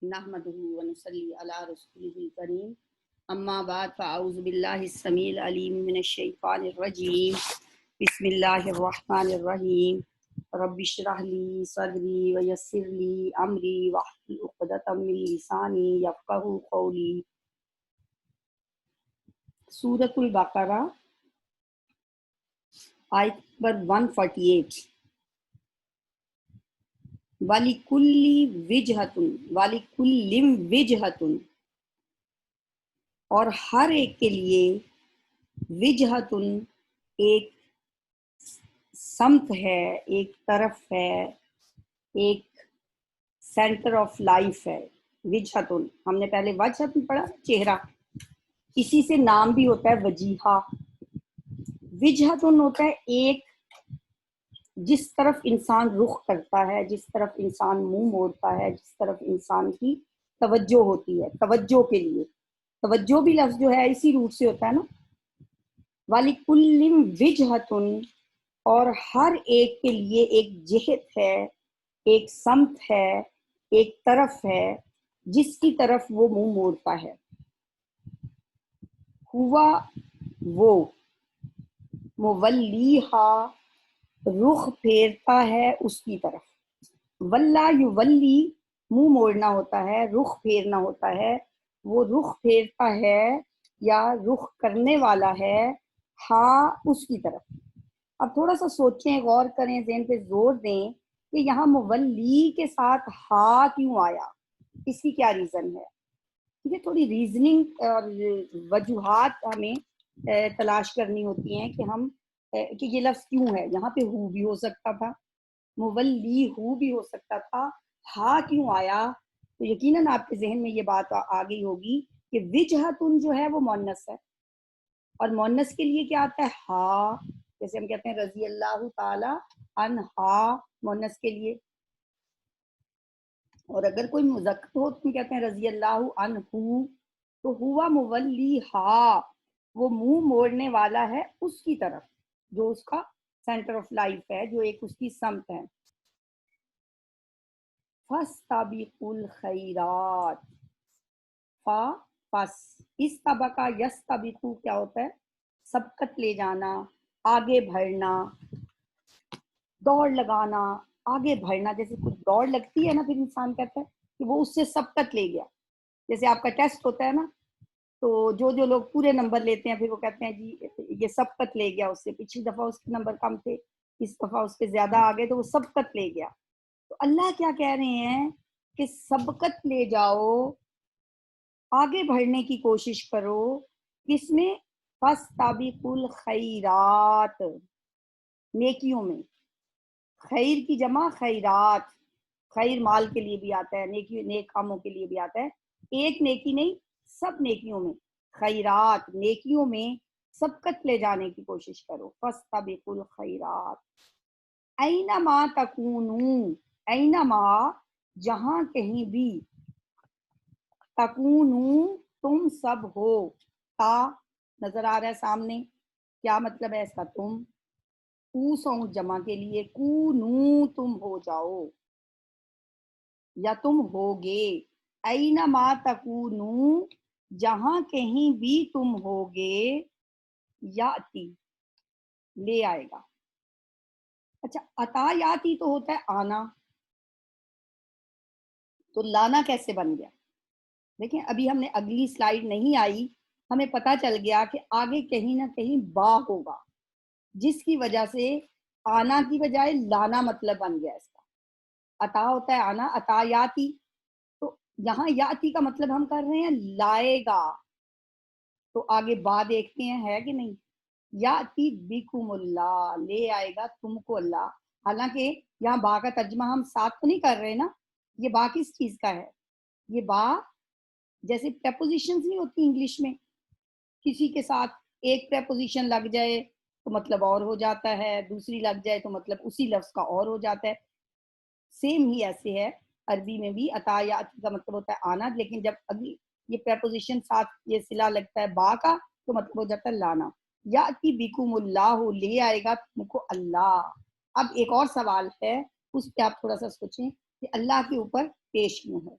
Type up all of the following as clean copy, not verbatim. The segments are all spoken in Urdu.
نحمده ونصلي على رسوله الكريم اما بعد فاعوذ بالله السميع العليم من الشيطان الرجيم بسم الله الرحمن الرحيم رب اشرح لي صدري ويسر لي امري واحلل عقدة من لساني يفقهوا قولي. سورۃ البقرہ آیت نمبر 148. وَلِكُلِّ وِجْهَةٌ وَلِكُلِّ وِجْهَةٌ، اور ہر ایک کے لیے وجہتن ایک سمت ہے، ایک طرف ہے، ایک سینٹر آف لائف ہے. وجہتن ہم نے پہلے وجہتن پڑھا، چہرہ، اسی سے نام بھی ہوتا ہے وجیہہ. وجہتن ہوتا ہے ایک جس طرف انسان رخ کرتا ہے، جس طرف انسان منہ موڑتا ہے، جس طرف انسان کی توجہ ہوتی ہے. توجہ کے لیے توجہ بھی لفظ جو ہے اسی روٹ سے ہوتا ہے نا. وَلِكُلٍّ وِجْهَةٌ، اور ہر ایک کے لیے ایک جہت ہے، ایک سمت ہے، ایک طرف ہے جس کی طرف وہ منہ موڑتا ہے. ہوا وہ، مولیہا رخ پھیرتا ہے اس کی طرف. ولا یولی منہ موڑنا ہوتا ہے، رخ پھیرنا ہوتا ہے. وہ رخ پھیرتا ہے یا رخ کرنے والا ہے ہاں اس کی طرف. اب تھوڑا سا سوچیں، غور کریں، ذہن پہ زور دیں کہ یہاں مولی کے ساتھ ہا کیوں آیا، اس کی کیا ریزن ہے. یہ تھوڑی ریزننگ اور وجوہات ہمیں تلاش کرنی ہوتی ہیں کہ ہم کہ یہ لفظ کیوں ہے. یہاں پہ ہو بھی ہو سکتا تھا، مولی ہو بھی ہو سکتا تھا، ہا کیوں آیا. تو یقیناً آپ کے ذہن میں یہ بات آ گئی ہوگی کہ وجہتن جو ہے وہ مونس ہے، اور مونس کے لیے کیا آتا ہے ہا. جیسے ہم کہتے ہیں رضی اللہ تعالی عنہا مونس کے لیے، اور اگر کوئی مذکر ہو تو کہتے ہیں رضی اللہ عنہ. تو ہوا مولی ہا، وہ منہ موڑنے والا ہے اس کی طرف جو اس کا سینٹر آف لائف ہے، جو ایک اس کی سمت ہے. فَاسْتَبِقُوا الْخَيْرَاتِ، پس استبقا یستبقو کیا ہوتا ہے، سبقت لے جانا، آگے بڑھنا، دوڑ لگانا، آگے بڑھنا. جیسے کچھ دوڑ لگتی ہے نا، پھر انسان کہتا ہے کہ وہ اس سے سبقت لے گیا. جیسے آپ کا ٹیسٹ ہوتا ہے نا، تو جو لوگ پورے نمبر لیتے ہیں پھر وہ کہتے ہیں جی یہ سبقت لے گیا، اس سے پچھلی دفعہ اس کے نمبر کم تھے، اس دفعہ اس کے زیادہ آ گئے تو وہ سبقت لے گیا. تو اللہ کیا کہہ رہے ہیں کہ سبقت لے جاؤ، آگے بڑھنے کی کوشش کرو. کس میں؟ فَاسْتَبِقُوا الْخَيْرَاتِ، نیکیوں میں. خیر کی جمع خیرات. خیر مال کے لیے بھی آتا ہے، نیکی نیک کاموں کے لیے بھی آتا ہے. ایک نیکی نہیں، سب نیکیوں میں. خیرات نیکیوں میں سبقت لے جانے کی کوشش کرو. فَاسْتَبِقُوا الْخَيْرَاتِ اَيْنَمَا تَكُونُوا، اَيْنَمَا جہاں کہیں بھی، تکونو تم سب ہو. تا نظر آ رہا ہے سامنے، کیا مطلب ہے اس کا؟ تم. کو سو جمع کے لیے، کونو تم ہو جاؤ یا تم ہوگے. اینما تکونو جہاں کہیں بھی تم ہوگے، یاتی لے آئے گا. اچھا، عطا یاتی تو ہوتا ہے آنا، تو لانا کیسے بن گیا؟ دیکھیں ابھی ہم نے اگلی سلائیڈ نہیں آئی، ہمیں پتا چل گیا کہ آگے کہیں نہ کہیں با ہوگا، جس کی وجہ سے آنا کی بجائے لانا مطلب بن گیا اس کا. عطا ہوتا ہے آنا، عطا یاتی، تو یہاں یاتی کا مطلب ہم کر رہے ہیں لائے گا. تو آگے با دیکھتے ہیں ہے کہ نہیں. یاتی بکم اللہ، لے آئے گا تم کو اللہ. حالانکہ یہاں با کا ترجمہ ہم ساتھ تو نہیں کر رہے نا. یہ با کس چیز کا ہے؟ یہ با جیسے پریپوزیشنز نہیں ہوتی انگلش میں، کسی کے ساتھ ایک پریپوزیشن لگ جائے تو مطلب اور ہو جاتا ہے، دوسری لگ جائے تو مطلب اسی لفظ کا اور ہو جاتا ہے. سیم ہی ایسے ہے عربی میں بھی. عطا یاتی کا مطلب ہوتا ہے آنا، لیکن جب اگلی یہ پریپوزیشن ساتھ یہ صلہ لگتا ہے با کا تو مطلب ہو جاتا ہے لانا. یاتی بکم اللہ، لے آئے گا تم کو اللہ. اب ایک اور سوال ہے، اس پہ آپ تھوڑا سا سوچیں کہ اللہ کے اوپر پیش کیوں ہے.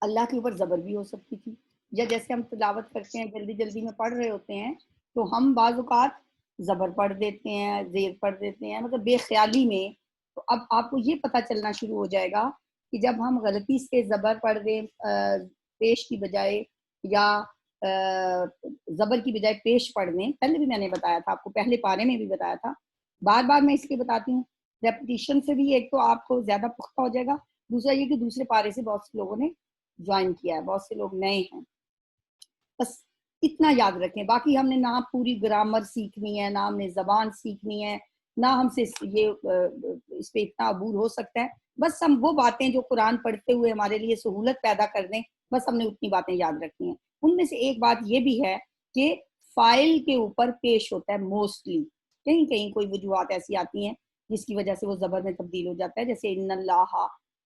اللہ کے اوپر زبر بھی ہو سکتی تھی، یا جیسے ہم تلاوت کرتے ہیں جلدی جلدی میں پڑھ رہے ہوتے ہیں تو ہم بعض اوقات زبر پڑھ دیتے ہیں، زیر پڑھ دیتے ہیں، مطلب بے خیالی میں. تو اب آپ کو یہ پتہ چلنا شروع ہو جائے گا کہ جب ہم غلطی سے زبر پڑھ دیں پیش کی بجائے، یا زبر کی بجائے پیش پڑھ دیں. پہلے بھی میں نے بتایا تھا آپ کو، پہلے پارے میں بھی بتایا تھا، بار بار میں اس لیے بتاتی ہوں. ریپٹیشن سے بھی ایک تو آپ کو زیادہ پختہ ہو جائے گا، دوسرا یہ کہ دوسرے پارے سے بہت سے لوگوں نے جوائن کیا ہے، بہت سے لوگ نئے ہیں. بس اتنا یاد رکھیں. باقی ہم نے نہ پوری گرامر سیکھنی ہے، نہ ہم نے زبان سیکھنی ہے، نہ ہم سے یہ اس پہ اتنا عبور ہو سکتا ہے. بس ہم وہ باتیں جو قرآن پڑھتے ہوئے ہمارے لیے سہولت پیدا کر دیں، بس ہم نے اتنی باتیں یاد رکھنی ہیں. ان میں سے ایک بات یہ بھی ہے کہ فائل کے اوپر پیش ہوتا ہے موسٹلی. کہیں کہیں کوئی وجوہات ایسی آتی ہیں جس کی وجہ سے وہ زبر میں تبدیل ہو جاتا ہے، جیسے ان اللہ،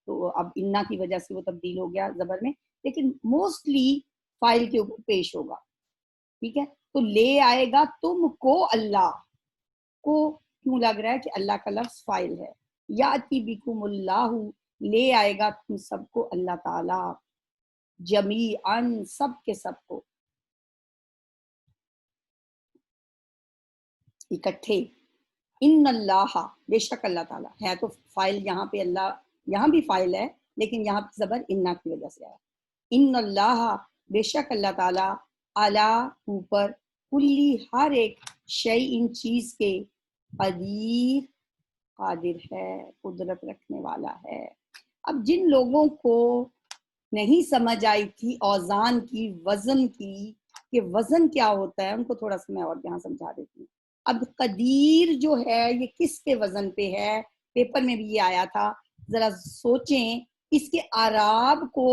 تو اب انا کی وجہ سے وہ تبدیل ہو گیا زبر میں، لیکن موسٹلی فائل کے اوپر پیش ہوگا. ٹھیک ہے، تو لے آئے گا تم کو. اللہ کو کیوں لگ رہا ہے کہ اللہ کا لفظ فائل ہے. یاتی بکم اللہ، لے آئے گا تم سب کو اللہ تعالی، جمیعاً سب کے سب کو اکٹھے. ان اللہ، بے شک اللہ تعالیٰ ہے. تو فائل یہاں پہ اللہ، یہاں بھی فائل ہے لیکن یہاں پہ زبر انا کی وجہ سے آیا. ان اللہ، بے شک اللہ تعالیٰ، اعلیٰ اوپر، کلی ہر ایک شیء ان چیز کے، قدیر قادر ہے، قدرت رکھنے والا ہے. اب جن لوگوں کو نہیں سمجھ آئی تھی اوزان کی، وزن کی، کہ وزن کیا ہوتا ہے، ان کو تھوڑا سا میں اور یہاں سمجھا دیتی ہوں. اب قدیر جو ہے یہ کس کے وزن پہ ہے؟ پیپر میں بھی یہ آیا تھا، ذرا سوچیں. اس کے اعراب کو،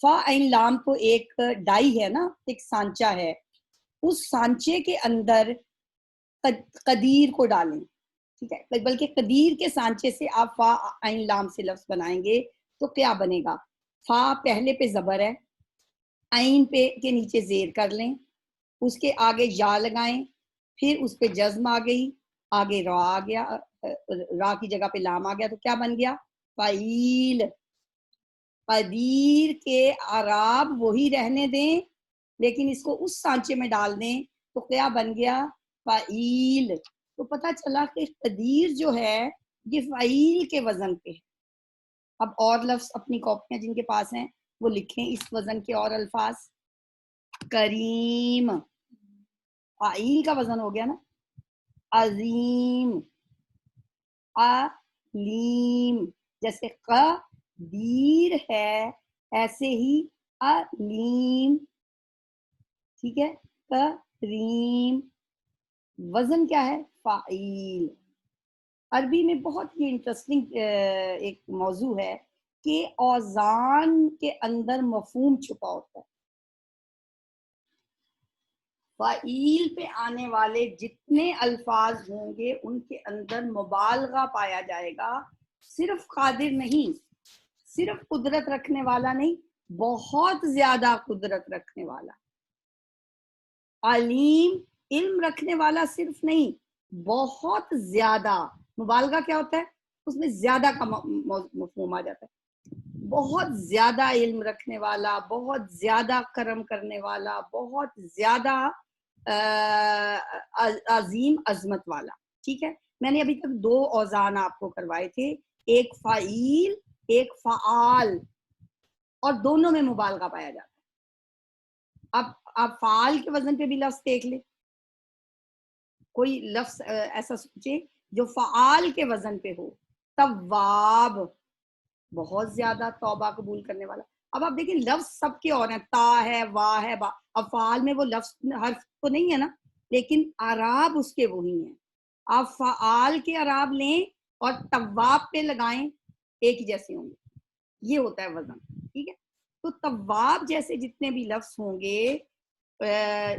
فا عین لام تو ایک ڈائی ہے نا، ایک سانچہ ہے، اس سانچے کے اندر قدیر کو ڈالیں. ٹھیک ہے، بلکہ قدیر کے سانچے سے آپ فا عین لام سے لفظ بنائیں گے تو کیا بنے گا؟ فا پہلے پہ زبر ہے، عین پہ کے نیچے زیر کر لیں، اس کے آگے یا لگائیں، پھر اس پہ جزم آ گئی، آگے را آ گیا، را کی جگہ پہ لام آ گیا، تو کیا بن گیا؟ فعیل. قدیر کے اعراب وہی رہنے دیں لیکن اس کو اس سانچے میں ڈال دیں تو کیا بن گیا؟ فعیل. تو پتہ چلا کہ قدیر جو ہے یہ فعیل کے وزن پہ ہے. اب اور لفظ اپنی کاپیاں جن کے پاس ہیں وہ لکھیں اس وزن کے اور الفاظ. کریم، فعیل کا وزن ہو گیا نا. عظیم، علیم، جیسے قدیر ہے ایسے ہی علیم. ٹھیک ہے، کریم، وزن کیا ہے؟ فعیل. عربی میں بہت یہ انٹرسٹنگ ایک موضوع ہے کہ اوزان کے اندر مفہوم چھپا ہوتا ہے. فعیل پہ آنے والے جتنے الفاظ ہوں گے ان کے اندر مبالغہ پایا جائے گا. صرف قادر نہیں، صرف قدرت رکھنے والا نہیں، بہت زیادہ قدرت رکھنے والا. علیم، علم رکھنے والا صرف نہیں، بہت زیادہ. مبالغہ کیا ہوتا ہے؟ اس میں زیادہ کا مفہوم آ جاتا ہے. بہت زیادہ علم رکھنے والا، بہت زیادہ کرم کرنے والا، بہت زیادہ عظیم عظمت والا. ٹھیک ہے، میں نے ابھی تک دو اوزان آپ کو کروائے تھے، ایک فعیل، ایک فعال، اور دونوں میں مبالغہ پایا جاتا ہے. اب آپ فعال کے وزن پہ بھی لفظ دیکھ لیں، کوئی لفظ ایسا سوچے جو فعال کے وزن پہ ہو. تواب، بہت زیادہ توبہ قبول کرنے والا. اب آپ دیکھیں لفظ سب کے اور ہیں، تا ہے، وا ہے، با. اب فعال میں وہ لفظ حرف تو نہیں ہے نا، لیکن اعراب اس کے وہی ہیں. آپ فعال کے اعراب لیں اور تواب پہ لگائیں، ایک ہی جیسے ہوں گے. یہ ہوتا ہے وزن. ٹھیک ہے، تو تواب جیسے جتنے بھی لفظ ہوں گے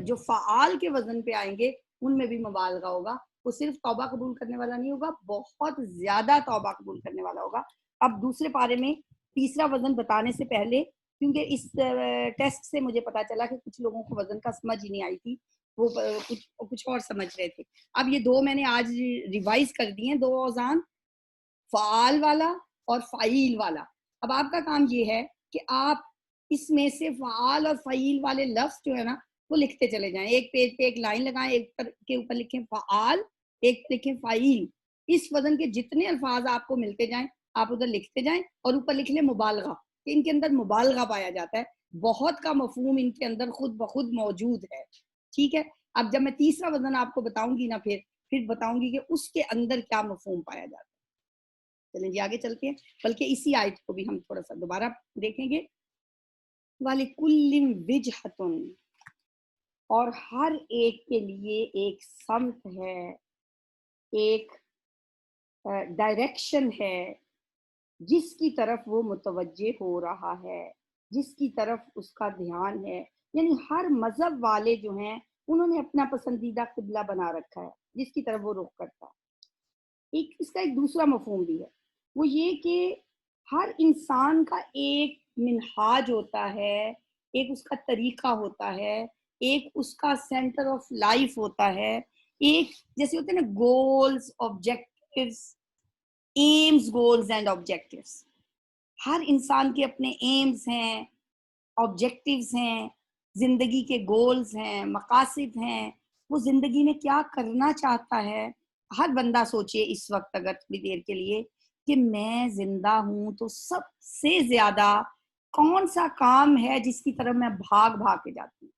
جو فعال کے وزن پہ آئیں گے ان میں بھی مبالغہ ہوگا. وہ صرف توبہ قبول کرنے والا نہیں ہوگا، بہت زیادہ توبہ قبول کرنے والا ہوگا. اب دوسرے پارے میں تیسرا وزن بتانے سے پہلے، کیونکہ اس ٹیسٹ سے مجھے پتا چلا کہ کچھ لوگوں کو وزن کا سمجھ ہی نہیں آئی تھی، وہ کچھ اور سمجھ رہے تھے. اب یہ دو میں نے آج ریوائز کر دی ہیں، دو اوزان، فعال والا اور فعیل والا. اب آپ کا کام یہ ہے کہ آپ اس میں سے فعال اور فعیل والے لفظ جو ہے نا وہ لکھتے چلے جائیں. ایک پیج پہ ایک لائن لگائیں, ایک کے اوپر لکھیں فعال, ایک پہ لکھیں فعیل. اس وزن کے جتنے الفاظ آپ کو ملتے جائیں آپ ادھر لکھتے جائیں, اور اوپر لکھ لیں مبالغہ, کہ ان کے اندر مبالغہ پایا جاتا ہے, بہت کا مفہوم ان کے اندر خود بخود موجود ہے. ٹھیک ہے, اب جب میں تیسرا وزن آپ کو بتاؤں گی نا پھر بتاؤں گی کہ اس کے اندر کیا مفہوم پایا جاتا ہے. چلیں جی آگے چلتے ہیں, بلکہ اسی آیت کو بھی ہم تھوڑا سا دوبارہ دیکھیں گے. وَلِكُلٍّ وِجْهَةٌ, اور ہر ایک کے لیے ایک سمت ہے, ایک ڈائریکشن ہے جس کی طرف وہ متوجہ ہو رہا ہے, جس کی طرف اس کا دھیان ہے. یعنی ہر مذہب والے جو ہیں انہوں نے اپنا پسندیدہ قبلہ بنا رکھا ہے جس کی طرف وہ رخ کرتا ہے. اس کا ایک دوسرا مفہوم بھی ہے, وہ یہ کہ ہر انسان کا ایک منہاج ہوتا ہے, ایک اس کا طریقہ ہوتا ہے, ایک اس کا سینٹر آف لائف ہوتا ہے, ایک جیسے ہوتے ہیں نا goals, objectives, aims, goals and objectives. ہر انسان کے اپنے ایمز ہیں, آبجیکٹیوز ہیں, زندگی کے گولز ہیں, مقاصد ہیں, وہ زندگی میں کیا کرنا چاہتا ہے. ہر بندہ سوچے اس وقت اگر تھوڑی دیر کے لیے کہ میں زندہ ہوں تو سب سے زیادہ کون سا کام ہے جس کی طرف میں بھاگ بھاگ کے جاتی ہوں,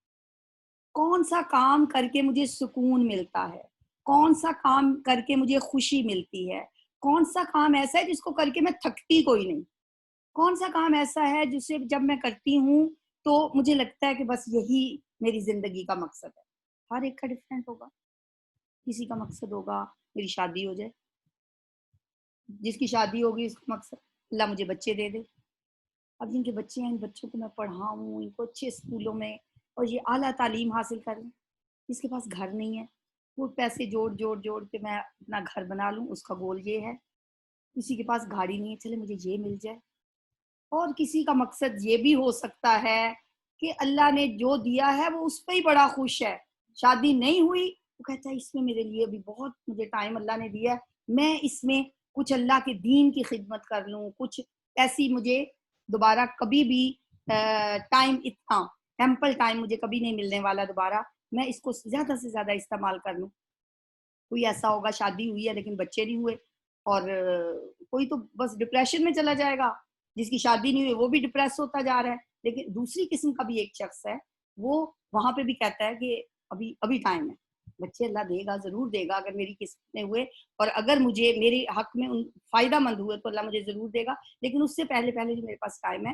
کون سا کام کر کے مجھے سکون ملتا ہے, کون سا کام کر کے مجھے خوشی ملتی ہے, کون سا کام ایسا ہے جس کو کر کے میں تھکتی کوئی نہیں, کون سا کام ایسا ہے جسے جب میں کرتی ہوں تو مجھے لگتا ہے کہ بس یہی میری زندگی کا مقصد ہے. ہر ایک کا ڈفرینٹ ہوگا. کسی کا مقصد ہوگا میری شادی ہو جائے, جس کی شادی ہوگی اس کا مقصد اللہ مجھے بچے دے دے. اب جن کے بچے ہیں ان بچوں کو میں پڑھاؤں, ان کو اچھے اسکولوں میں اور یہ اعلیٰ تعلیم حاصل کریں. جس کے پاس گھر نہیں ہے وہ پیسے جوڑ کے میں اپنا گھر بنا لوں, اس کا گول یہ ہے. کسی کے پاس گاڑی نہیں ہے, چلے مجھے یہ مل جائے. اور کسی کا مقصد یہ بھی ہو سکتا ہے کہ اللہ نے جو دیا ہے وہ اس پہ ہی بڑا خوش ہے. شادی نہیں ہوئی وہ کہتا ہے اس میں میرے لیے ابھی بہت مجھے ٹائم اللہ نے دیا ہے, میں اس میں کچھ اللہ کے دین کی خدمت کر لوں, کچھ ایسی مجھے دوبارہ کبھی بھی ٹائم, اتنا ایمپل ٹائم مجھے کبھی نہیں ملنے والا دوبارہ, میں اس کو زیادہ سے زیادہ استعمال کر لوں. کوئی ایسا ہوگا شادی ہوئی ہے لیکن بچے نہیں ہوئے, اور کوئی تو بس ڈپریشن میں چلا جائے گا, جس کی شادی نہیں ہوئی وہ بھی ڈپریس ہوتا جا رہا ہے. لیکن دوسری قسم کا بھی ایک شخص ہے, وہ وہاں پہ بھی کہتا ہے کہ ابھی ٹائم ہے, بچے اللہ دے گا, ضرور دے گا اگر میری قسمت میں ہوئے, اور اگر مجھے میرے حق میں فائدہ مند ہوئے تو اللہ مجھے ضرور دے گا. لیکن اس سے پہلے جو میرے پاس ٹائم ہے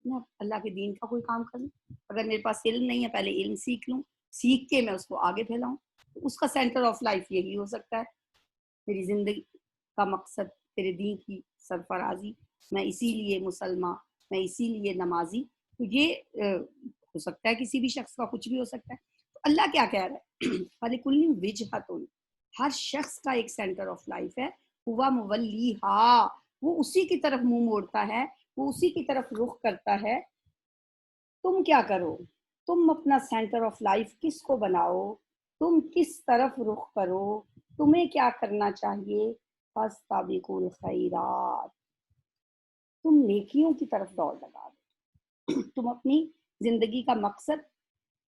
میں اللہ کے دین کا کوئی کام کروں. اگر میرے پاس علم نہیں ہے پہلے علم سیکھ لوں, سیکھ کے میں اس کو آگے پھیلاؤں. اس کا سینٹر آف لائف یہی ہو سکتا ہے, میری زندگی کا مقصد تیرے دین کی سرفرازی, میں اسی لیے مسلمان, میں اسی لیے نمازی. تو یہ ہو سکتا ہے کسی بھی شخص کا, کچھ بھی ہو سکتا ہے. تو اللہ کیا کہہ رہا ہے, فَلِكُلٍّ وِجْهَةٌ, ہر شخص کا ایک سینٹر آف لائف ہے. ہوا مولیہا, وہ اسی کی طرف منہ موڑتا ہے, وہ اسی کی طرف رخ کرتا ہے. تم کیا کرو, تم اپنا سینٹر آف لائف کس کو بناؤ, تم کس طرف رخ کرو, تمہیں کیا کرنا چاہیے. فَاسْتَبِقُوا الْخَيْرَاتِ, تم نیکیوں کی طرف دوڑ لگا دو. تم اپنی زندگی کا مقصد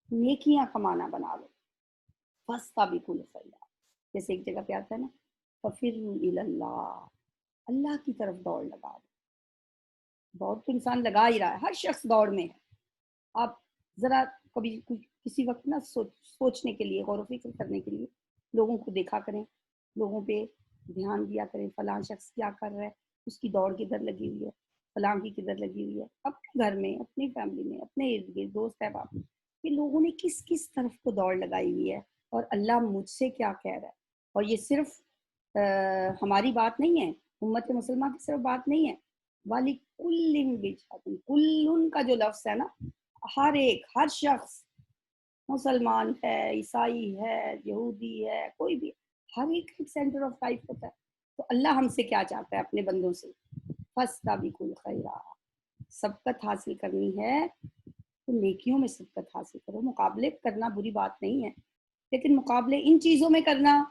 نیکیاں کمانا بنا لو. فَاسْتَبِقُوا الْخَيْرَاتِ, جیسے ایک جگہ پہ آتا ہے نا فَفِرُّوا إِلَى اللَّهِ, اللہ کی طرف دوڑ لگا دو. دوڑ تو انسان لگا ہی رہا ہے, ہر شخص دوڑ میں ہے. آپ ذرا کبھی کسی وقت نا سوچنے کے لیے, غور و فکر کرنے کے لیے لوگوں کو دیکھا کریں, لوگوں پہ دھیان دیا کریں, فلاں شخص کیا کر رہا ہے, اس کی دوڑ کدھر لگی ہوئی ہے, فلاں کی کدھر لگی ہوئی ہے. اپنے گھر میں, اپنی فیملی میں, اپنے ارد گرد دوست احباب, کہ لوگوں نے کس کس طرف کو دوڑ لگائی ہوئی ہے, اور اللہ مجھ سے کیا کہہ رہا ہے. اور یہ صرف ہماری بات نہیں ہے, امت مسلمہ کی صرف بات نہیں ہے. وَلِكُلٍّ وِجْهَةٌ, کلن کا جو لفظ ہے نا, ہر ایک, ہر شخص, مسلمان ہے, عیسائی ہے, یہودی ہے, کوئی بھی, ہر ایک سینٹر آف لائف ہوتا ہے. تو اللہ ہم سے کیا چاہتا ہے اپنے بندوں سے, فَاسْتَبِقُوا الْخَيْرَاتِ, سبقت حاصل کرنی ہے تو نیکیوں میں سبقت حاصل کرو. مقابلے کرنا بری بات نہیں ہے, لیکن مقابلے ان چیزوں میں کرنا,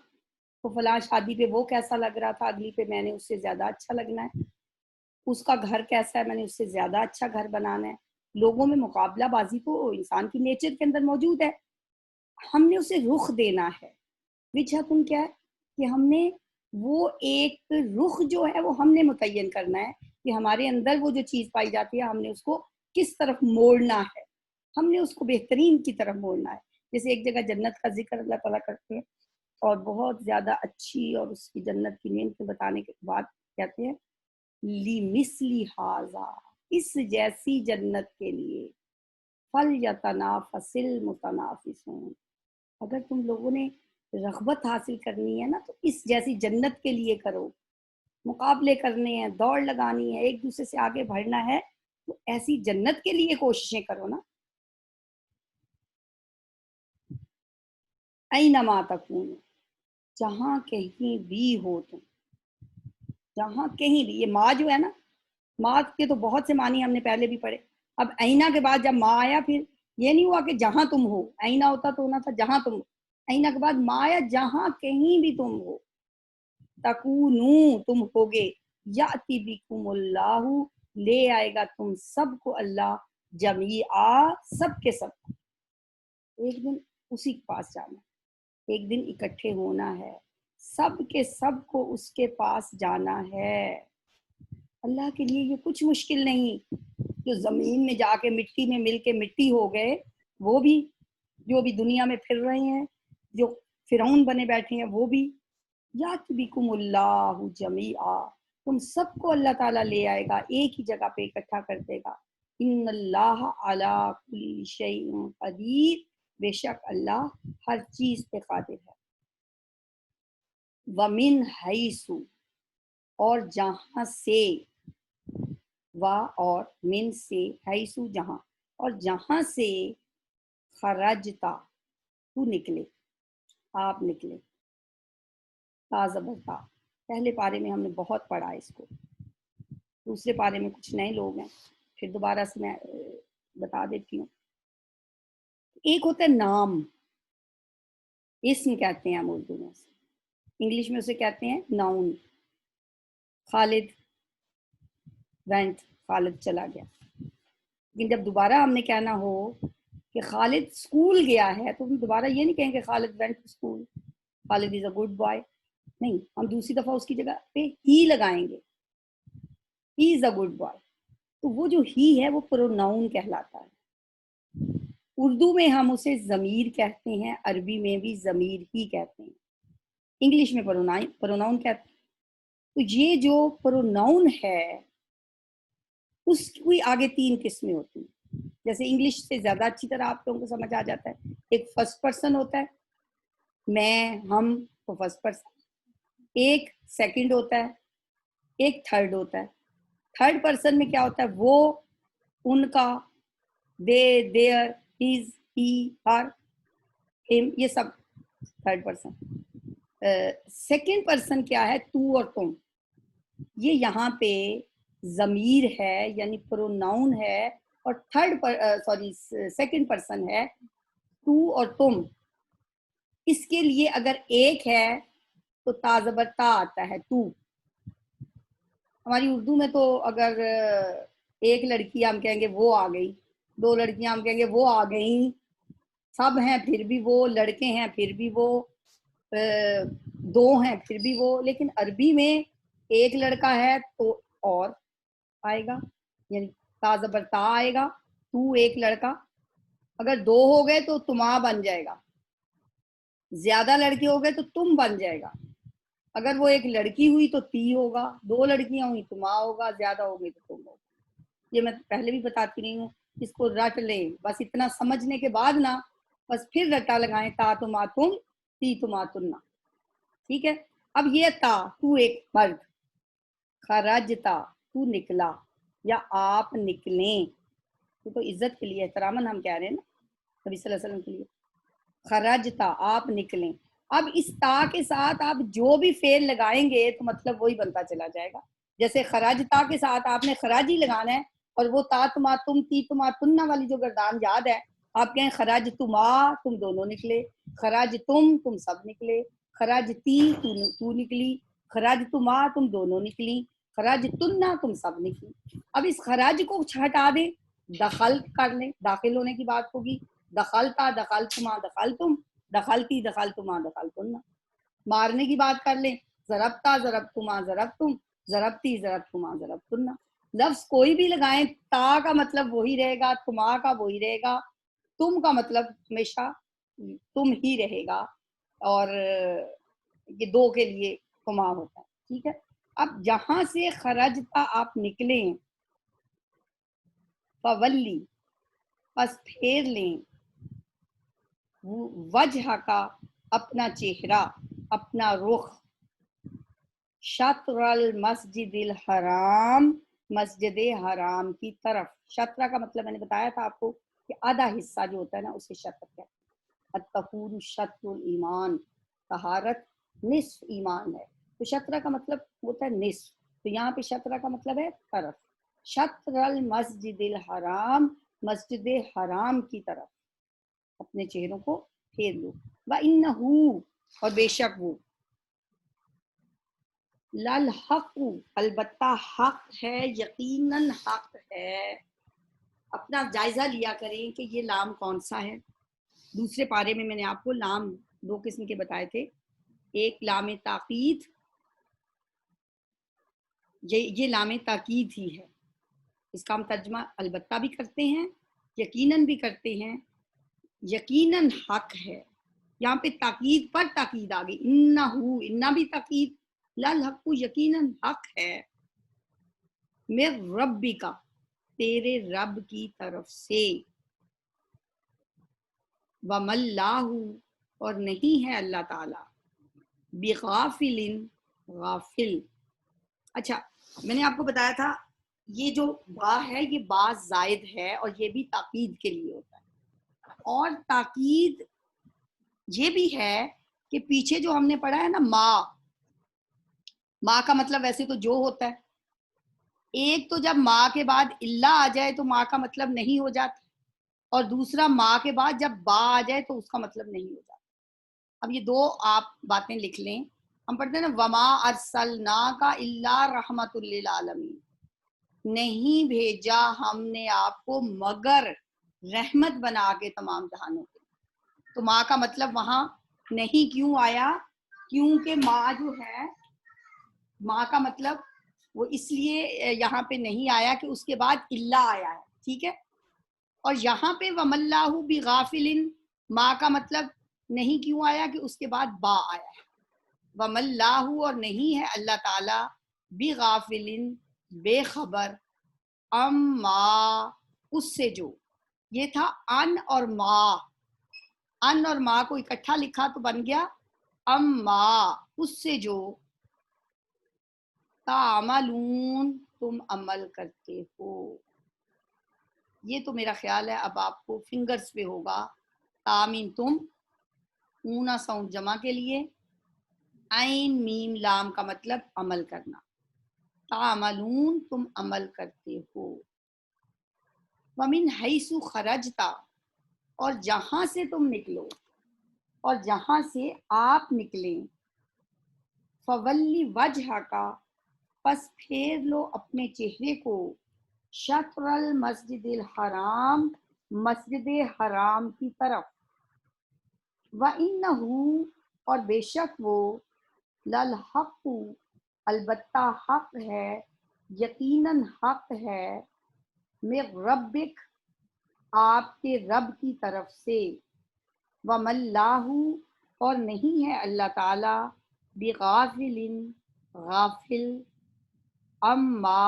تو فلاں شادی پہ وہ کیسا لگ رہا تھا, اگلی پہ میں نے اس سے زیادہ اچھا لگنا ہے. اس کا گھر کیسا ہے, میں نے اس سے زیادہ اچھا گھر بنانا ہے. لوگوں میں مقابلہ بازی تو انسان کی نیچر کے اندر موجود ہے، ہم نے اسے رخ دینا ہے. وجہتن کیا ہے کہ ہم نے وہ ایک رخ جو ہے وہ ہم نے متعین کرنا ہے کہ ہمارے اندر وہ جو چیز پائی جاتی ہے ہم نے اس کو کس طرف موڑنا ہے، ہم نے اس کو بہترین کی طرف موڑنا ہے. جیسے ایک جگہ جنت کا ذکر اللہ تعالیٰ کرتے ہیں اور بہت زیادہ اچھی اور اس کی جنت کی نعمتیں بتانے کے بعد کہتے ہیں لِمِثْلِ هَٰذَا، اس جیسی جنت کے لیے فَلْيَتَنَافَسِ الْمُتَنَافِسُونَ، اگر تم لوگوں نے رغبت حاصل کرنی ہے نا تو اس جیسی جنت کے لیے کرو، مقابلے کرنے ہیں، دوڑ لگانی ہے، ایک دوسرے سے آگے بڑھنا ہے تو ایسی جنت کے لیے کوششیں کرو نا. اینما تکون، جہاں کہیں بھی ہو تم، جہاں کہیں بھی. یہ ماں جو ہے نا، ماں کے تو بہت سے معنی ہم نے پہلے بھی پڑھے. اب اینا کے بعد جب ماں آیا پھر یہ نہیں ہوا کہ جہاں تم ہو، اینا ہوتا تو ہونا تھا جہاں تم ہو. اینا کے بعد ماں آیا جہاں کہیں بھی تم ہو، تکونو تم ہوگے، یاتی بکم اللہ لے آئے گا تم سب کو اللہ، جمیعا سب کے سب. ایک دن اسی کے پاس جانا، ایک دن اکٹھے ہونا ہے، سب کے سب کو اس کے پاس جانا ہے. اللہ کے لیے یہ کچھ مشکل نہیں. جو زمین میں جا کے مٹی میں مل کے مٹی ہو گئے وہ بھی، جو بھی دنیا میں پھر رہے ہیں، جو فرعون بنے بیٹھے ہیں وہ بھی. یات بکم اللہ جمیعا، تم سب کو اللہ تعالیٰ لے آئے گا، ایک ہی جگہ پہ اکٹھا کر دے گا. ان اللہ علی کل شیء قدیر، بے شک اللہ ہر چیز پہ قادر ہے. ومن حیث، اور جہاں سے، و اور من سے، حیث جہاں، اور جہاں سے خرجتا تو نکلے، آپ نکلے. تازہ برتا، پہلے پارے میں ہم نے بہت پڑھا اس کو، دوسرے پارے میں کچھ نئے لوگ ہیں، پھر دوبارہ سے میں بتا دیتی ہوں. ایک ہوتا ہے نام، اسم کہتے ہیں ہم اردو میں، انگلش میں اسے کہتے ہیں ناؤن. خالد وینٹ، خالد چلا گیا. لیکن جب دوبارہ ہم نے کہنا ہو کہ خالد اسکول گیا ہے تو ہم دوبارہ یہ نہیں کہیں کہ Khalid went to school, Khalid is a good boy. نہیں، ہم دوسری دفعہ اس کی جگہ پہ ہی لگائیں گے، ہی از اے گڈ بوائے. تو وہ جو ہی ہے وہ پروناؤن کہلاتا ہے. اردو میں ہم اسے ضمیر کہتے ہیں، عربی میں بھی ضمیر ہی کہتے ہیں، انگلش میں پروناؤن کہتے ہیں. تو یہ جو پروناؤن ہے اس کی آگے تین قسمیں ہوتی ہیں. جیسے انگلش سے زیادہ اچھی طرح آپ لوگوں کو سمجھ آ جاتا ہے. ایک فرسٹ پرسن ہوتا ہے، میں، ہم، تو فرسٹ پرسن. ایک سیکنڈ ہوتا ہے، ایک تھرڈ ہوتا ہے. تھرڈ پرسن میں کیا ہوتا ہے؟ وہ، ان کا، دے، دیئر، ہز، ہی، ہر، ہم، یہ سب تھرڈ پرسن. سیکنڈ پرسن کیا ہے؟ تو اور تم. یہ یہاں پہ ضمیر ہے یعنی پروناؤن ہے، اور سیکنڈ پرسن ہے تو اور تم. اس کے لیے اگر ایک ہے تو تا زبر تا آتا ہے، تو. ہماری اردو میں تو اگر ایک لڑکی ہم کہیں گے وہ آ گئی، دو لڑکیاں ہم کہیں گے وہ آ گئیں، سب ہیں پھر بھی وہ، لڑکے ہیں پھر بھی وہ، دو ہیں پھر بھی وہ. لیکن عربی میں ایک لڑکا ہے تو اور آئے گا، یعنی تا زبر تا آئے گا، تو ایک لڑکا. اگر دو ہو گئے تو تما بن جائے گا، زیادہ لڑکے ہو گئے تو تم بن جائے گا. اگر وہ ایک لڑکی ہوئی تو تی ہوگا، دو لڑکیاں ہوئی تو ماں ہوگا، زیادہ ہو گئی تو تم ہوگا. یہ میں پہلے بھی بتاتی رہی ہوں، اس کو رٹ لیں. بس اتنا سمجھنے کے بعد نا بس پھر رٹا لگائیں، تا تما تم، تی تما تننا. ٹھیک ہے. اب یہ تا، تو ایک مرد، خرجتا تو نکلا یا آپ نکلیں، تو عزت کے لیے احتراماً ہم کہہ رہے ہیں نا نبی صلی اللہ علیہ وسلم کے لیے. خرجتا آپ نکلیں. اب اس تا کے ساتھ آپ جو بھی فعل لگائیں گے تو مطلب وہی بنتا چلا جائے گا. جیسے خرجتا کے ساتھ آپ نے خراج ہی لگانا ہے، اور وہ تا تما تم، تی تما تننا والی جو گردان یاد ہے، آپ کہیں خراج تما، تم دونوں نکلے، خراج تم سب نکلے، خراج تی تو نکلی، خراج تما تم دونوں نکلی، خراج تننا تم سب نکلی. اب اس خراج کو ہٹا دیں دخل کر لیں، داخل ہونے کی بات ہوگی، دخلتا دخلتما دخلتم، دخلتی دخلتما دخلتن۔ مارنے کی بات کر لیں، ضربتا ضربتما ضربتم، ضربتی ضربتما ضربتن۔ لفظ کوئی بھی لگائیں تا کا مطلب وہی رہے گا، تما کا وہی رہے گا، تم کا مطلب ہمیشہ تم ہی رہے گا، اور یہ دو کے لیے تما ہوتا ہے، ٹھیک ہے۔ اب جہاں سے خرجتا آپ نکلیں، فولی پس پھیر لیں، وجہ کا اپنا چہرہ، اپنا رخ، شطر المسجد الحرام مسجد حرام کی طرف۔ شطرہ کا مطلب میں نے بتایا تھا آپ کو کہ آدھا حصہ جو ہوتا ہے نا اسے شطر کہتے ہیں۔ الطہور شطر الایمان، طہارت نصف ایمان ہے، تو شطرہ کا مطلب ہوتا ہے نصف، تو یہاں پہ شطرہ کا مطلب ہے طرف۔ شطر المسجد الحرام مسجد حرام کی طرف اپنے چہروں کو پھیر لو۔ وَإِنَّهُ اور بے شک وہ، لَلْحَقُ البتہ حق ہے، یقیناً حق ہے۔ اپنا جائزہ لیا کریں کہ یہ لام کون سا ہے۔ دوسرے پارے میں نے آپ کو لام دو قسم کے بتائے تھے، ایک لام تاکید، یہ لام تاکید ہی ہے، اس کا ہم ترجمہ البتہ بھی کرتے ہیں، یقیناً بھی کرتے ہیں۔ یقیناً حق ہے، یہاں پہ تاکید پر تاکید آ گئی، انہو، انہ بھی تاکید، للحق یقیناً حق ہے، من ربی کا تیرے رب کی طرف سے، وَمَا اللَّهُ اور نہیں ہے اللہ تعالی، بغافل غافل۔ اچھا میں نے آپ کو بتایا تھا یہ جو با ہے یہ با زائد ہے، اور یہ بھی تاکید کے لیے ہوتا ہے، اور تاکید یہ بھی ہے کہ پیچھے جو ہم نے پڑھا ہے نا ماں کا مطلب ویسے تو جو ہوتا ہے، ایک تو جب ماں کے بعد اللہ آ جائے تو ماں کا مطلب نہیں ہو جاتا، اور دوسرا ماں کے بعد جب با آ جائے تو اس کا مطلب نہیں ہو جاتا۔ اب یہ دو آپ باتیں لکھ لیں، ہم پڑھتے ہیں نا وما ارسلناک الا رحمت للعالمین، نہیں بھیجا ہم نے آپ کو مگر رحمت بنا کے تمام جہانوں کے۔ تو ماں کا مطلب وہاں نہیں کیوں آیا؟ کیونکہ ماں جو ہے، ماں کا مطلب وہ اس لیے یہاں پہ نہیں آیا کہ اس کے بعد اللہ آیا ہے، ٹھیک ہے۔ اور یہاں پہ وَمَا اللَّهُ بِغَافِلٍ، ماں کا مطلب نہیں کیوں آیا کہ اس کے بعد با آیا ہے۔ وَمَا اللَّهُ اور نہیں ہے اللہ تعالی، بِغَافِلٍ بے خبر، اما اس سے جو، یہ تھا ان اور ماں، ان اور ماں کو اکٹھا لکھا تو بن گیا اما اس سے جو، تعملون تم عمل کرتے ہو۔ یہ تو میرا خیال ہے اب آپ کو فنگرز پہ ہوگا، تامین تم، اونا ساؤنڈ جمع کے لیے، عین میم لام کا مطلب عمل کرنا، تعملون تم عمل کرتے ہو۔ ومن حیث خرجتا اور جہاں سے تم نکلو، اور جہاں سے آپ نکلیں، فولی وجہ کا پس پھیر لو اپنے چہرے کو، شطر المسجد الحرام مسجد حرام کی طرف، وَإِنَّهُ اور بے شک وہ، لَلْحَقُ البتہ حق ہے، یقیناً حق ہے، من ربک آپ کے رب کی طرف سے، وَمَا اللَّهُ اور نہیں ہے اللہ تعالی، بغافل غافل، اما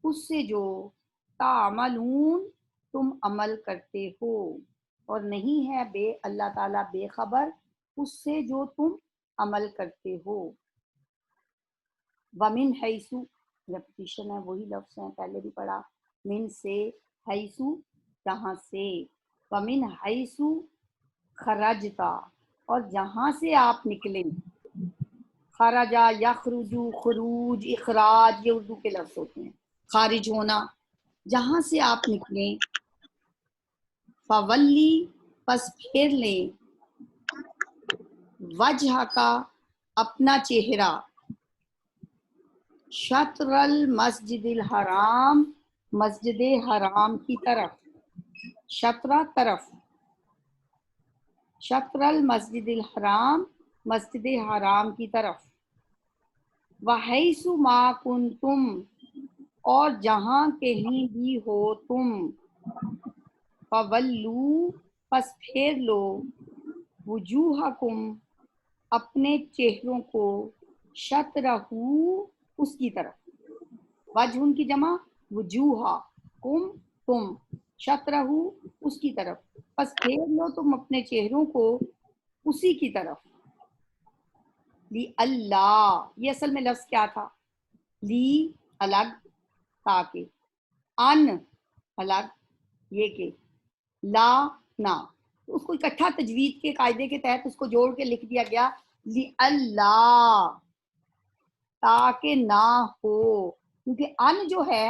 اس سے جو، تعملون تم عمل کرتے ہو، اور نہیں ہے بے اللہ تعالیٰ بے خبر اس سے جو تم عمل کرتے ہو۔ ومن حیثو ریپٹیشن ہے، وہی لفظ ہیں پہلے بھی پڑھا، من سے، حیثو جہاں سے، ومن حیثو خرجتا اور جہاں سے آپ نکلیں، خرجا یخرجو خروج اخراج یہ اردو کے لفظ ہوتے ہیں، خارج ہونا، جہاں سے آپ نکلیں، فولی پس پھیر لیں، وجہ کا اپنا چہرہ، شطر المسجد الحرام مسجد حرام کی طرف، شطرہ طرف، شطر المسجد الحرام مسجد حرام کی طرف، وحیث ما کنتم اور جہاں کہیں بھی ہو تم، فولو پس پھیر لو، وجوہکم اپنے چہروں کو، شطرہو اس کی طرف، وجہ ان کی جمع وجوہا، کم تم، شطرہو اس کی طرف، پس پھیر لو تم اپنے چہروں کو اسی کی طرف. لی اللہ، یہ اصل میں لفظ کیا تھا؟ لی الگ، تاکہ، ان الگ، یہ کہ، لا نہ، اس کو اکٹھا تجوید کے قاعدے کے تحت اس کو جوڑ کے لکھ دیا گیا لی اللہ، تاکہ نہ ہو، کیونکہ ان جو ہے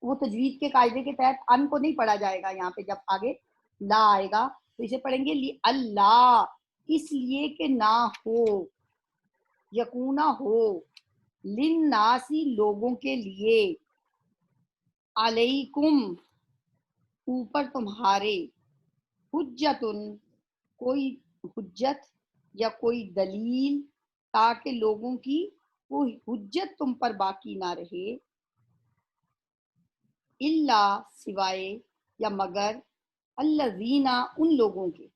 وہ تجوید کے قاعدے کے تحت ان کو نہیں پڑھا جائے گا. یہاں پہ جب آگے لا آئے گا تو اسے پڑھیں گے لی اللہ، اس لیے کہ نہ ہو، یکونا ہو، للناسی لوگوں کے لیے، علیکم اوپر تمہارے، حجتن کوئی حجت یا کوئی دلیل، تاکہ لوگوں کی وہ حجت تم پر باقی نہ رہے، الا سوائے یا مگر، الذین ان لوگوں کے،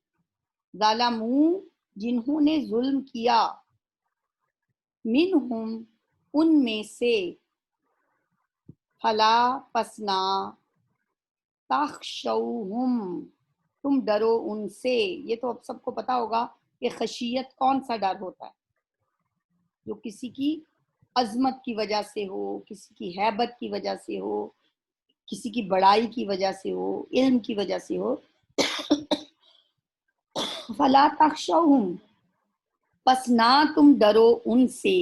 ظلموا جنہوں نے ظلم کیا، منہم ان میں سے، فلا پسنا، تخشوہم تم ڈرو ان سے. یہ تو اب سب کو پتا ہوگا کہ خشیت کون سا ڈر ہوتا ہے، جو کسی کی عظمت کی وجہ سے ہو، کسی کی ہیبت کی وجہ سے ہو، کسی کی بڑائی کی وجہ سے ہو، علم کی وجہ سے ہو. فلا تخشوہم پس نہ تم ڈرو ان سے،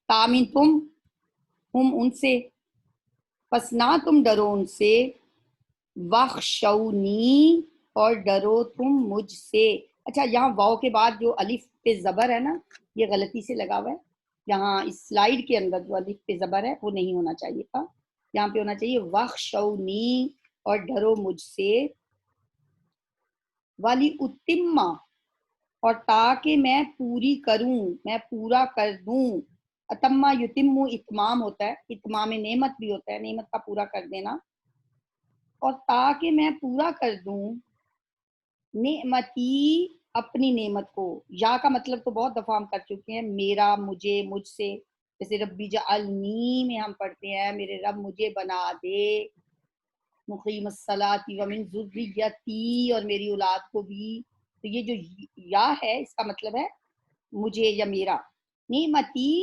تامن تم، ہم ان سے، پس نہ تم ڈرو ان سے، وخشونی اور ڈرو تم مجھ سے. اچھا، یہاں واو کے بعد جو الف پہ زبر ہے نا، یہ غلطی سے لگا ہوا ہے. یہاں اس سلائیڈ کے اندر جو الف پہ زبر ہے وہ نہیں ہونا چاہیے تھا، یہاں پہ ہونا چاہیے وخشونی اور ڈرو مجھ سے، والی اتما اور تاکہ میں پوری کروں، میں پورا کر دوں. اتما یتم اتمام ہوتا ہے، اتمام نعمت بھی ہوتا ہے، نعمت کا پورا کر دینا. اور تاکہ میں پورا کر دوں نعمتی اپنی نعمت کو. یا کا مطلب تو بہت دفعہ ہم کر چکے ہیں، میرا، مجھے، مجھ سے. جیسے ربی جعلنی میں ہم پڑھتے ہیں میرے رب مجھے بنا دے مقیم الصلاۃ ومن ذریتی، اور میری اولاد کو بھی. تو یہ جو یا ہے اس کا مطلب ہے مجھے یا میرا. نعمتی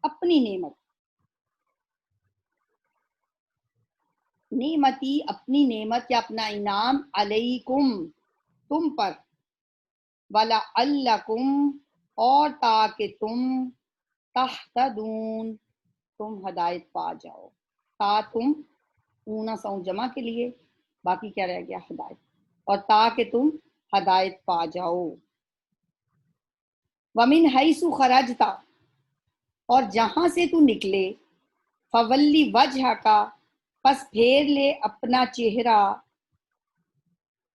اپنی نعمت، نعمتی اپنی نعمت یا اپنا انعام، علیکم تم پر، وَلَعَلَّكُمْ اور تاکہ تم، تہتدون تم ہدایت پا جاؤ. تا تم اونا ساؤں جمع کے لیے، باقی کیا رہ گیا ہدایت، اور تاکہ تم ہدایت پا جاؤ. وَمِنْ حَيْثُ خَرَجْتَ اور جہاں سے تو نکلے، فَوَلِّ وَجْهَكَ پس پھیر لے اپنا چہرہ،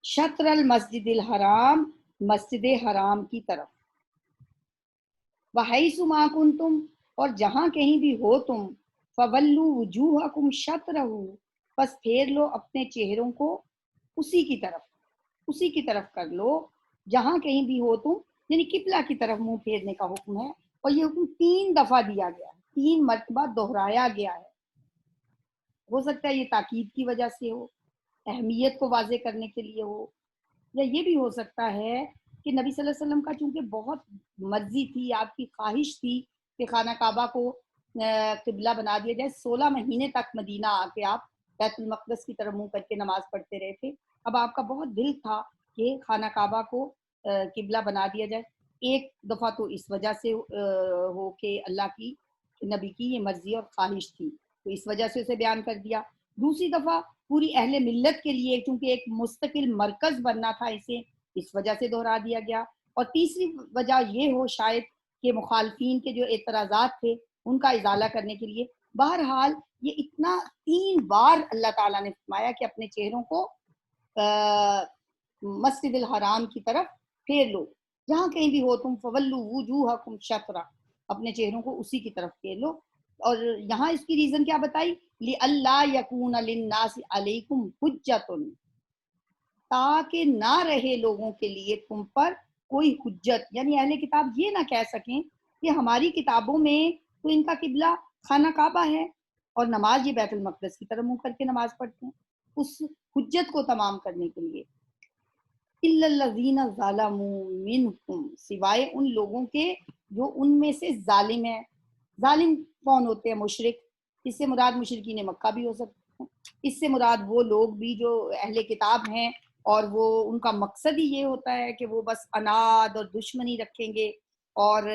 شطر المسجد الحرام مسجد حرام کی طرف، وَحَيْثُ مَا كُنْتُمْ اور جہاں کہیں بھی ہو تم، فَوَلُّوا وُجُوهَكُمْ شَطْرَهُ پس پھیر لو اپنے چہروں کو اسی کی طرف، اسی کی طرف کر لو جہاں کہیں بھی ہو تم، یعنی قبلہ کی طرف منہ پھیرنے کا حکم ہے. اور یہ حکم 3 دفعہ دیا گیا ہے، 3 مرتبہ دہرایا گیا ہے. ہو سکتا ہے یہ تاکید کی وجہ سے ہو، اہمیت کو واضح کرنے کے لیے ہو، یا یہ بھی ہو سکتا ہے کہ نبی صلی اللہ علیہ وسلم کا چونکہ بہت مرضی تھی، آپ کی خواہش تھی کہ خانہ کعبہ کو قبلہ بنا دیا جائے. 16 مہینے تک مدینہ آ کے آپ بیت المقدس کی طرف منہ کر کے نماز پڑھتے رہے تھے. اب آپ کا بہت دل تھا کہ خانہ کعبہ کو قبلہ بنا دیا جائے. ایک دفعہ تو اس وجہ سے ہو کہ اللہ کی، نبی کی یہ مرضی اور خواہش تھی، تو اس وجہ سے اسے بیان کر دیا. دوسری دفعہ پوری اہل ملت کے لیے، کیونکہ ایک مستقل مرکز بننا تھا اسے، اس وجہ سے دہرا دیا گیا. اور تیسری وجہ یہ ہو شاید کہ مخالفین کے جو اعتراضات تھے ان کا ازالہ کرنے کے لیے بہرحال یہ اتنا 3 بار اللہ تعالیٰ نے فرمایا کہ اپنے چہروں کو مسجد الحرام کی طرف پھیر لو، جہاں کہیں بھی ہو تم، فولو وجوہکم شطرہ، اپنے چہروں کو اسی کی طرف پھیر لو. اور یہاں اس کی ریزن کیا بتائی، لِأَلَّا يَكُونَ لِلنَّاسِ عَلَيْكُمْ حُجَّةٌ، تاکہ نہ رہے لوگوں کے لیے تم پر کوئی حجت، یعنی اہل کتاب یہ نہ کہہ سکیں کہ ہماری کتابوں میں تو ان کا قبلہ خانہ کعبہ ہے اور نماز یہ بیت المقدس کی طرف منہ کر کے نماز پڑھتے ہیں. اس حجت کو تمام کرنے کے لیے إِلَّا الَّذِينَ ظَلَمُوا مِنْهُمْ، سوائے ان لوگوں کے جو ان میں سے ظالم ہیں. ظالم کون ہوتے ہیں؟ مشرک. اس سے مراد مشرکین مکہ بھی ہو سکتے ہیں، اس سے مراد وہ لوگ بھی جو اہل کتاب ہیں اور وہ ان کا مقصد ہی یہ ہوتا ہے کہ وہ بس اناد اور دشمنی رکھیں گے، اور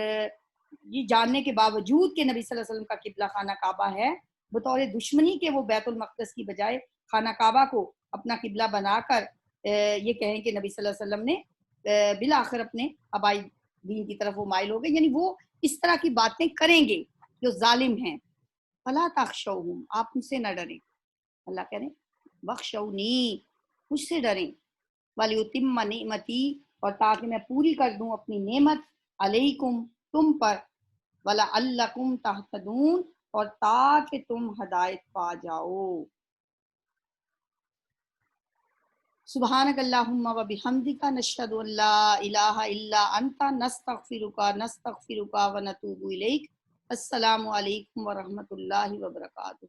یہ جاننے کے باوجود کہ نبی صلی اللہ علیہ وسلم کا قبلہ خانہ کعبہ ہے، بطور دشمنی کے وہ بیت المقدس کی بجائے خانہ کعبہ کو اپنا قبلہ بنا کر یہ کہیں کہ نبی صلی اللہ علیہ وسلم نے بالآخر اپنے آبائی دین کی طرف وہ مائل ہو گئے، یعنی وہ اس طرح کی باتیں کریں گے جو ظالم ہیں. فَلَا تَخْشَوْهُمْ، آپ ان سے نہ ڈریں. اللہ کہہ رہے ہیں وَخْشَوْنِی، مجھ سے ڈریں. وَلِيُتِمَّ نِعْمَتِی، اور تاکہ میں پوری کر دوں اپنی نعمت، علیکم، تم پر، وَلَعَلَّکُمْ تَہْتَدُونَ، اور تاکہ تم ہدایت پا جاؤ. سبحانک اللہم و بحمدک، نشہد ان لا الہ الا انت، نستغفرک و نتوب الیک. السلام علیکم ورحمۃ اللہ وبرکاتہ.